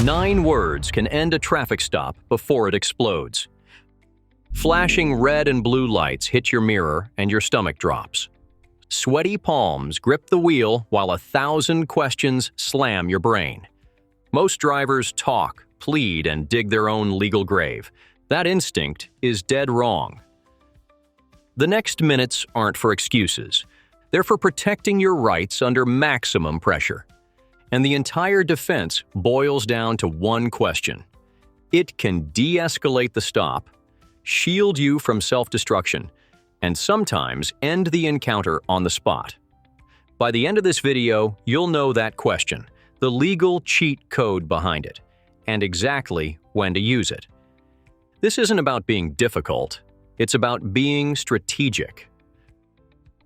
9 words can end a traffic stop before it explodes. Flashing red and blue lights hit your mirror and your stomach drops. Sweaty palms grip the wheel while 1,000 questions slam your brain. Most drivers talk, plead, and dig their own legal grave. That instinct is dead wrong. The next minutes aren't for excuses. They're for protecting your rights under maximum pressure. And the entire defense boils down to one question. It can de-escalate the stop, shield you from self-destruction, and sometimes end the encounter on the spot. By the end of this video, you'll know that question, the legal cheat code behind it, and exactly when to use it. This isn't about being difficult, it's about being strategic.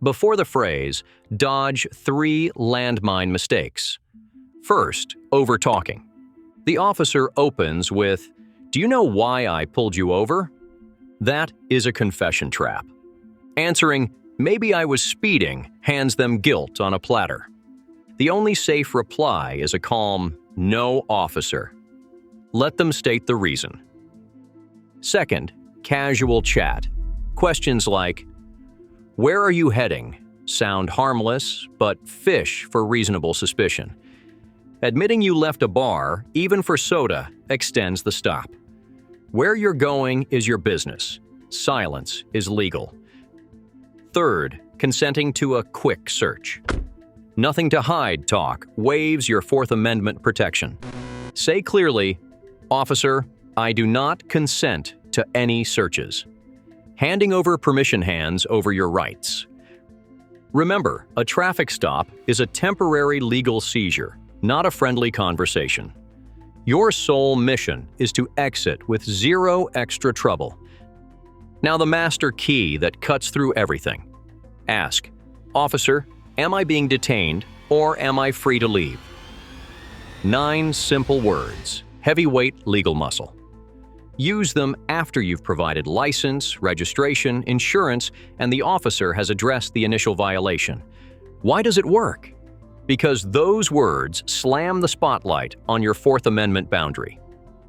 Before the phrase, dodge 3 landmine mistakes. First, over-talking. The officer opens with, "Do you know why I pulled you over?" That is a confession trap. Answering, "Maybe I was speeding," hands them guilt on a platter. The only safe reply is a calm, "No, officer." Let them state the reason. Second, casual chat. Questions like, "Where are you heading?" sound harmless, but fish for reasonable suspicion. Admitting you left a bar, even for soda, extends the stop. Where you're going is your business. Silence is legal. Third, consenting to a quick search. Nothing to hide talk waives your Fourth Amendment protection. Say clearly, "Officer, I do not consent to any searches." Handing over permission hands over your rights. Remember, a traffic stop is a temporary legal seizure, not a friendly conversation. Your sole mission is to exit with 0 extra trouble. Now the master key that cuts through everything. Ask, "Officer, am I being detained or am I free to leave?" 9 simple words, heavyweight legal muscle. Use them after you've provided license, registration, insurance, and the officer has addressed the initial violation. Why does it work? Because those words slam the spotlight on your Fourth Amendment boundary.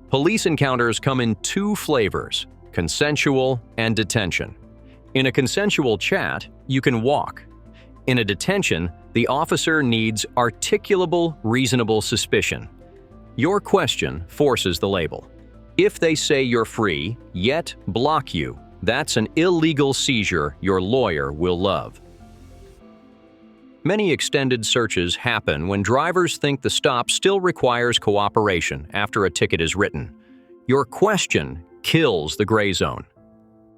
Police encounters come in 2 flavors, consensual and detention. In a consensual chat, you can walk. In a detention, the officer needs articulable, reasonable suspicion. Your question forces the label. If they say you're free, yet block you, that's an illegal seizure your lawyer will love. Many extended searches happen when drivers think the stop still requires cooperation after a ticket is written. Your question kills the gray zone.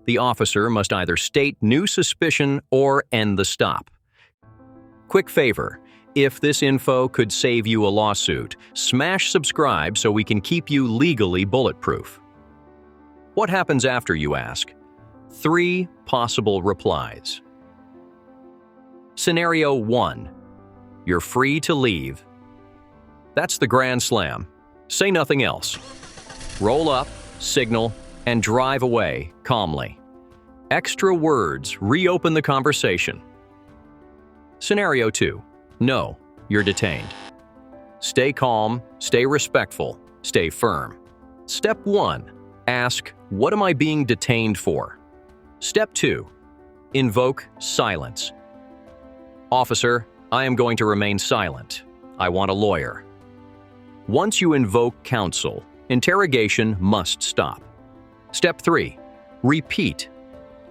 The officer must either state new suspicion or end the stop. Quick favor, if this info could save you a lawsuit, smash subscribe so we can keep you legally bulletproof. What happens after, you ask? 3 possible replies. Scenario 1. You're free to leave. That's the grand slam. Say nothing else. Roll up, signal, and drive away calmly. Extra words reopen the conversation. Scenario 2. No, you're detained. Stay calm, stay respectful, stay firm. Step 1. Ask, "What am I being detained for?" Step 2. Invoke silence. "Officer, I am going to remain silent. I want a lawyer." Once you invoke counsel, interrogation must stop. Step 3. Repeat.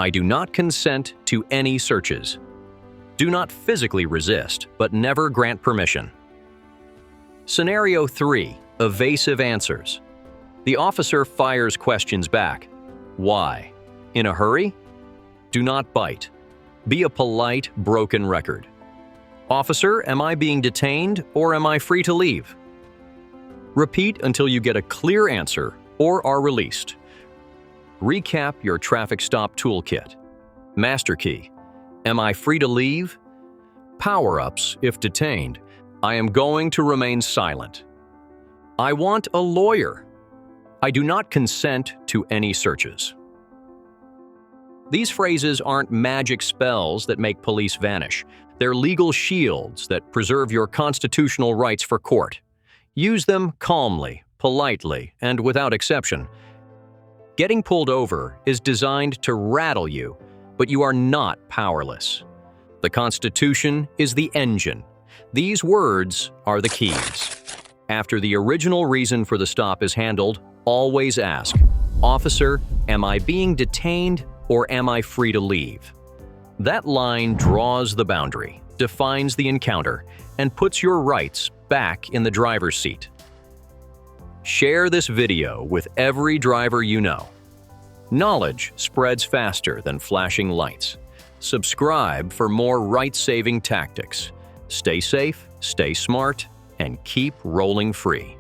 "I do not consent to any searches." Do not physically resist, but never grant permission. Scenario 3. Evasive answers. The officer fires questions back. Why? In a hurry? Do not bite. Be a polite, broken record. "Officer, am I being detained or am I free to leave?" Repeat until you get a clear answer or are released. Recap your traffic stop toolkit. Master key. Am I free to leave? Power-ups if detained. I am going to remain silent. I want a lawyer. I do not consent to any searches. These phrases aren't magic spells that make police vanish. They're legal shields that preserve your constitutional rights for court. Use them calmly, politely and without exception. Getting pulled over is designed to rattle you, but you are not powerless. The Constitution is the engine. These words are the keys. After the original reason for the stop is handled, always ask, "Officer, am I being detained or am I free to leave?" That line draws the boundary, defines the encounter, and puts your rights back in the driver's seat. Share this video with every driver you know. Knowledge spreads faster than flashing lights. Subscribe for more right-saving tactics. Stay safe, stay smart, and keep rolling free.